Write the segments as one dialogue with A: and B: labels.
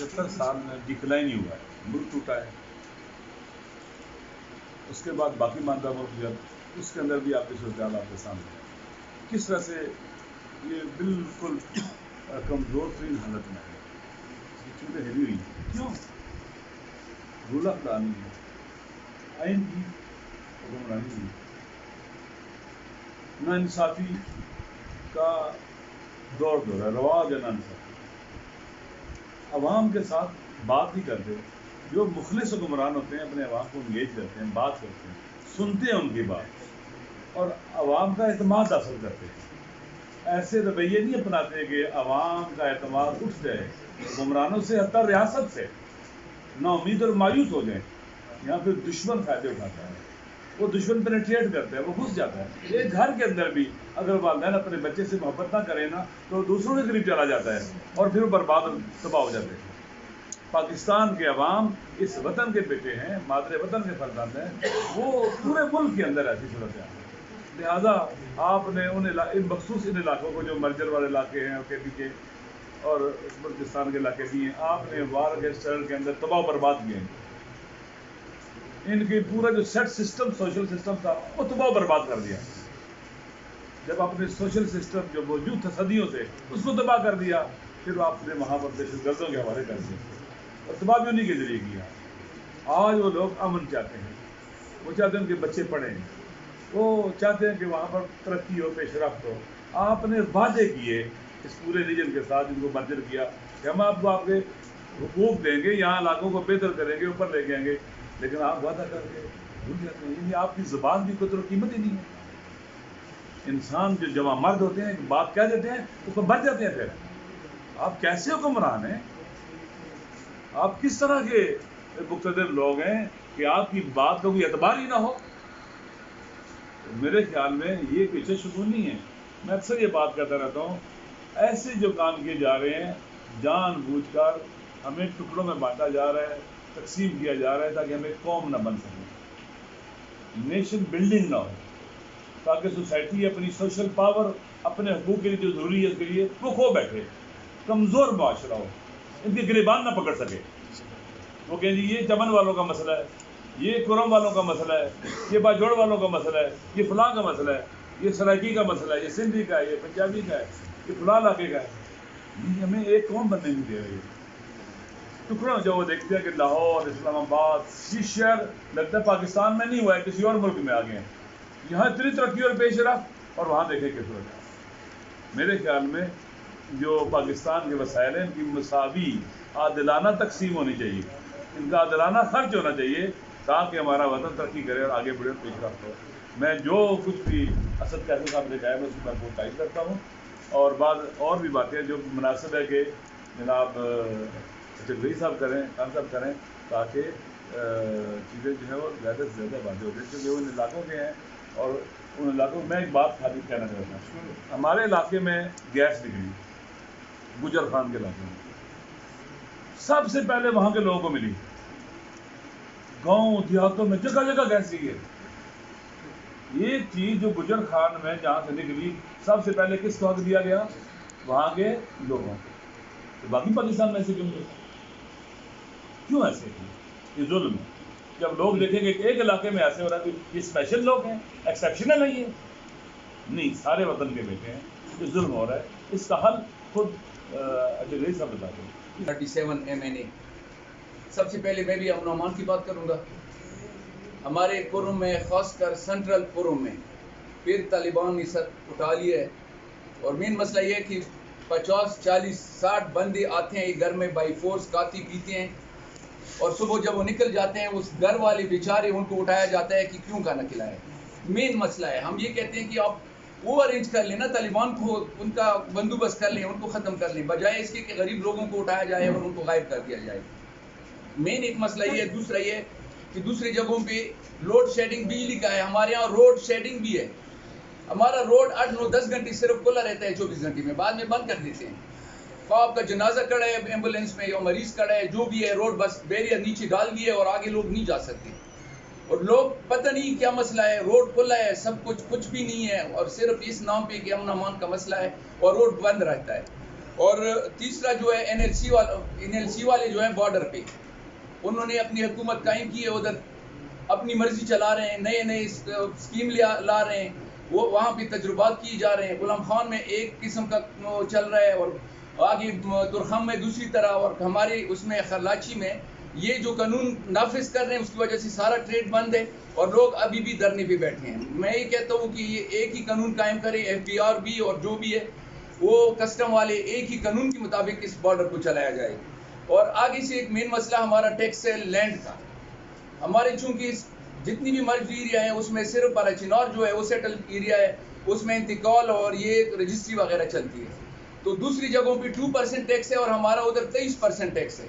A: 75 साल में डिक्लाइन ही हुआ है, मुल्क टूटा है। उसके बाद बाकी मानदा मुल्क जब उसके अंदर भी आपकी सूरत आपके सामने है, किस तरह से ये बिल्कुल कमज़ोर तरीन हालत में है, चीज़ें हिली हुई हैं। क्यों? रूल ऑफ लॉ नहीं है, आइन की हुक्मरानी नहीं, ना इंसाफी का दौर है, रवाज है ना इंसाफी। अवाम के साथ बात ही करते, जो मुखलिस हुक्मरान होते हैं अपने अवाम को इंगेज करते हैं, बात करते हैं, सुनते हैं उनकी बात और अवाम का एतमाद हासिल करते हैं। ऐसे रवैये नहीं अपनाते कि अवाम का एतमाद उठ जाए हुक्मरानों से, हत्ता रियासत से नाउमीद और मायूस हो जाए। यहाँ फिर दुश्मन फायदे उठाता है, वो दुश्मन पेनिट्रेट करता है, वो घुस जाता है। एक घर के अंदर भी अगर वालिदैन अपने बच्चे से मोहब्बत ना करें ना तो दूसरों के करीब चला जाता है और फिर बर्बाद तबाह हो जाते हैं। पाकिस्तान के अवाम इस वतन के बेटे हैं, मादरे वतन के फर्जंद हैं, वो पूरे मुल्क के अंदर ऐसी सूरत है। लिहाजा आपने इन मखसूस इन इलाकों को जो मर्जर वाले इलाके हैं केपी के और बलूचिस्तान के इलाके भी हैं, आपने वार के स्टर्न के अंदर तबाह बर्बाद किए हैं। इनकी पूरा जो सेट सिस्टम सोशल सिस्टम था वो तबाह बर्बाद कर दिया। जब आपने सोशल सिस्टम जो मौजूद था सदियों से उसको तबाह कर दिया, फिर आपने वहाँ पर दहशतगर्दों के हवाले कर दिया और तबाह भी उन्हीं के जरिए किया। आज वो लोग अमन चाहते हैं, वो चाहते हैं उनके बच्चे पढ़ें, वो चाहते हैं कि वहाँ पर तरक्की हो, पेशरफ्त हो। आपने वादे किए इस पूरे रीजन के साथ, इनको मंजर किया कि हम आपको आपके हुकूक देंगे, यहाँ इलाकों को बेहतर करेंगे, ऊपर लेके आएंगे, लेकिन आप वादा करके भूल जाते हैं। यानी आपकी ज़ुबान की कोई तो कीमत ही नहीं है। इंसान जो जवां मर्द होते हैं बात कह देते हैं उसको बच जाते हैं। फिर आप कैसे हुक्मरान हैं? आप किस तरह के मुक़्तदर लोग हैं कि आपकी बात का कोई एतबार ही ना हो? तो मेरे ख्याल में ये पीछे सुकून नहीं है। मैं अक्सर ये बात करता रहता हूँ, ऐसे जो काम किए जा रहे हैं जानबूझकर हमें टुकड़ों में बांटा जा रहा है, तकसीम किया जा रहा है ताकि हमें कौम ना बन सके, नेशन बिल्डिंग ना हो, ताकि सोसाइटी अपनी सोशल पावर अपने हकूक़ के लिए जो ज़रूरी है उसके लिए वो खो बैठे, कमज़ोर माशरा हो, इनके गिरेबान ना पकड़ सके। वो कहें जी ये चमन वालों का मसला है, ये कुरम वालों का मसला है, ये बाजोड़ वालों का मसला है, ये फलां का मसला है, ये सराइकी का मसला है, ये सिंधी का है, ये पंजाबी का है, ये फलां इलाके का है। ये हमें एक कौम बनने नहीं दे रही है। टुकड़ों जो वो देखते हैं कि लाहौर, इस्लामाबाद, ये शहर लगता है पाकिस्तान में नहीं हुआ है, किसी और मुल्क में आ गए हैं। यहाँ इतनी तरक्की और पेशरफ्त और वहाँ देखें किस सूरत है। मेरे ख्याल में जो पाकिस्तान के वसाइल हैं इनकी मसावी आदिलाना तकसीम होनी चाहिए, इनका आदिलाना खर्च होना चाहिए ताकि हमारा वतन तरक्की करे और आगे बढ़े, पेशरफ्त हो। मैं जो कुछ भी असद कैफी साहब ने कहा है मैं उसको मैं बहुत तारीफ करता हूँ और बाद और भी बातें जो मुनासिब है कि जनाब चौधरी साहब करें, खान साहब करें, ताकि चीज़ें जो है वो ज़्यादा से ज़्यादा वाज़ेह हो जाए, क्योंकि वो इन इलाकों के हैं। और उन इलाकों में एक बात खाली कहना चाहता हूँ, हमारे इलाके में गैस निकली गुजर खान के इलाके में, सबसे पहले वहाँ के लोगों को मिली, गाँव देहातों में जगह जगह गैस गई है। ये चीज़ जो गुजर खान में जहाँ से निकली सबसे पहले किसको हक दिया गया? वहाँ के लोगों को। तो बाकी पाकिस्तान में ऐसे क्यों ऐसे? ये जुल्म है। जब लोग देखेंगे कि एक इलाके में ऐसे हो रहा है तो ये स्पेशल लोग हैं, एक्सेप्शनल है, ये नहीं, सारे वतन के बेटे हैं, ये जुल्म हो रहा है। इसका हल खुद अजय साहब बताते हैं।
B: 37 MNA। सबसे पहले मैं भी अमन अमान की बात करूँगा। हमारे पुरम में, ख़ासकर सेंट्रल पुरम में फिर तालिबान ने सर उठा लिया है और मेन मसला ये है कि 50, 40, 60 बंदे आते हैं घर में बाई फोर्स, खाती पीते हैं और सुबह जब वो निकल जाते हैं उस घर वाले बेचारे उनको उठाया जाता है कि क्यों खाना खिलाए। मेन मसला है, हम ये कहते हैं कि आप वो अरेंज कर लें ना, तालिबान को उनका बंदोबस्त कर लें, उनको ख़त्म कर लें, बजाय इसके कि गरीब लोगों को उठाया जाए और उनको गायब कर दिया जाए। मेन एक मसला ये है। दूसरा ये कि दूसरी जगहों पे लोड शेडिंग बिजली का है, हमारे यहाँ रोड शेडिंग भी है। हमारा रोड 8, 9, 10 घंटे सिर्फ खुला रहता है 24 घंटे में, बाद में बंद कर देते हैं। तो आपका जनाजा खड़ा है एम्बुलेंस में या मरीज खड़ा है, जो भी है, रोड बस बैरियर नीचे डाल दिए और आगे लोग नहीं जा सकते। और लोग पता नहीं क्या मसला है, रोड खुला है, सब कुछ भी नहीं है और सिर्फ इस नाम पे कि अमन अमान का मसला है और रोड बंद रहता है। اور تیسرا جو ہے NLC والے جو ہیں بارڈر پہ انہوں نے اپنی حکومت قائم کی ہے، ادھر اپنی مرضی چلا رہے ہیں، نئے اسکیم لا رہے ہیں، وہ وہاں پہ تجربات کیے جا رہے ہیں. غلام خان میں ایک قسم کا چل رہا ہے، اور آگے درخم میں دوسری طرح، اور ہمارے اس میں خرلاچی میں یہ جو قانون نافذ کر رہے ہیں اس کی وجہ سے سارا ٹریڈ بند ہے اور لوگ ابھی بھی دھرنے پہ بیٹھے ہیں. میں یہ کہتا ہوں کہ یہ ایک ہی قانون قائم کرے، FBR بھی اور جو بھی ہے وہ کسٹم والے ایک ہی قانون کے مطابق اس بارڈر کو چلایا جائے. اور آگے سے ایک مین مسئلہ ہمارا ٹیکس ہے لینڈ کا. ہمارے چونکہ جتنی بھی مرج ایریا ہیں اس میں صرف بالاچینار جو ہے وہ سیٹل ایریا ہے، اس میں انتقال اور یہ رجسٹری وغیرہ چلتی ہے. تو دوسری جگہوں پہ 2% ٹیکس ہے اور ہمارا ادھر 23% ٹیکس ہے،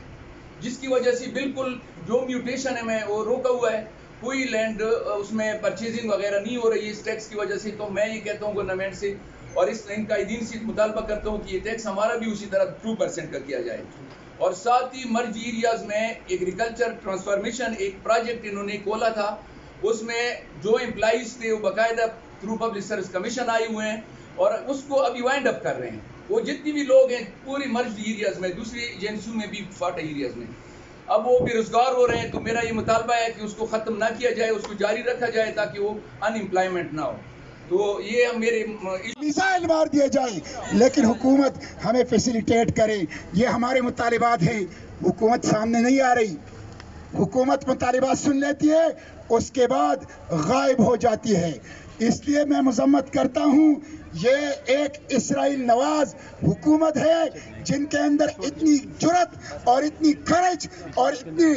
B: جس کی وجہ سے بالکل جو میوٹیشن ہے میں وہ روکا ہوا ہے. کوئی لینڈ اس میں پرچیزنگ وغیرہ نہیں ہو رہی ہے اس ٹیکس کی وجہ سے. تو میں یہ کہتا ہوں گورنمنٹ سے اور ان قائدین سے مطالبہ کرتا ہوں کہ یہ ٹیکس ہمارا بھی اسی طرح 2% کا کیا جائے. اور ساتھ ہی مرج ایریاز میں ایگریکلچر ٹرانسفارمیشن ایک پروجیکٹ انہوں نے کھولا تھا، اس میں جو امپلائیز تھے وہ باقاعدہ تھرو پبلک سروس کمیشن آئے ہوئے ہیں اور اس کو ابھی وائنڈ اپ کر رہے ہیں. وہ جتنی بھی لوگ ہیں پوری مرج ایریاز میں، دوسری ایجنسیوں میں بھی فاٹا ایریاز میں، اب وہ بے روزگار ہو رہے ہیں. تو میرا یہ مطالبہ ہے کہ اس کو ختم نہ کیا جائے، اس کو جاری رکھا جائے تاکہ وہ ان امپلائمنٹ نہ ہو. تو یہ میرے
C: میزائل مار دیے جائیں لیکن حکومت ہمیں فیسیلیٹیٹ کرے. یہ ہمارے مطالبات ہیں. حکومت سامنے نہیں آ رہی، حکومت مطالبات سن لیتی ہے اس کے بعد غائب ہو جاتی ہے. اس لیے میں مذمت کرتا ہوں، یہ ایک اسرائیل نواز حکومت ہے جن کے اندر اتنی جرت اور اتنی کرج اور اتنی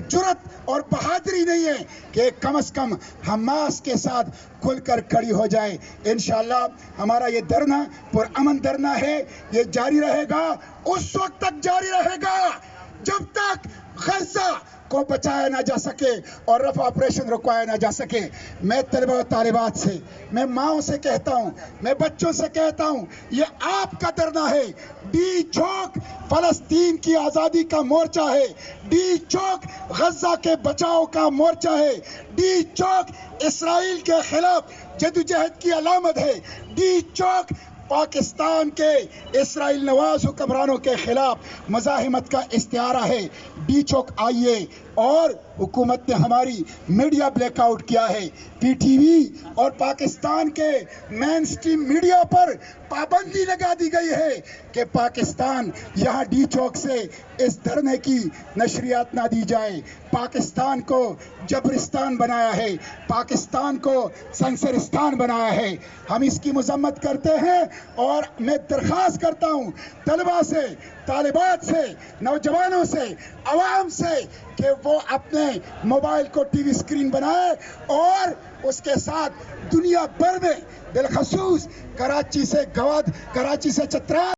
C: جرت اور بہادری نہیں ہے کہ کم از کم حماس کے ساتھ کھل کر کھڑی ہو جائے. انشاءاللہ ہمارا یہ دھرنا پرامن دھرنا ہے، یہ جاری رہے گا، اس وقت تک جاری رہے گا جب تک غزہ کو بچایا نہ جا سکے اور رفع آپریشن رکوایا نہ جا سکے. میں طلبہ و طالبات سے، میں ماؤں سے کہتا ہوں، میں بچوں سے کہتا ہوں، یہ آپ کا دھرنا ہے. ڈی چوک فلسطین کی آزادی کا مورچہ ہے، ڈی چوک غزہ کے بچاؤ کا مورچہ ہے، ڈی چوک اسرائیل کے خلاف جدوجہد کی علامت ہے، ڈی چوک پاکستان کے اسرائیل نواز حکمرانوں کے خلاف مزاحمت کا استعارہ ہے. ڈی چوک آئیے. اور حکومت نے ہماری میڈیا بلیک آؤٹ کیا ہے، PTV اور پاکستان کے مین سٹریم میڈیا پر پابندی لگا دی گئی ہے کہ پاکستان یہاں ڈی چوک سے اس دھرنے کی نشریات نہ دی جائے. پاکستان کو جبرستان بنایا ہے، پاکستان کو سنسرستان بنایا ہے. ہم اس کی مذمت کرتے ہیں اور میں درخواست کرتا ہوں طلباء سے، طالبات سے، نوجوانوں سے، عوام سے کہ وہ اپنے موبائل کو TV اسکرین بنائے اور اس کے ساتھ دنیا بھر میں بالخصوص کراچی سے چترال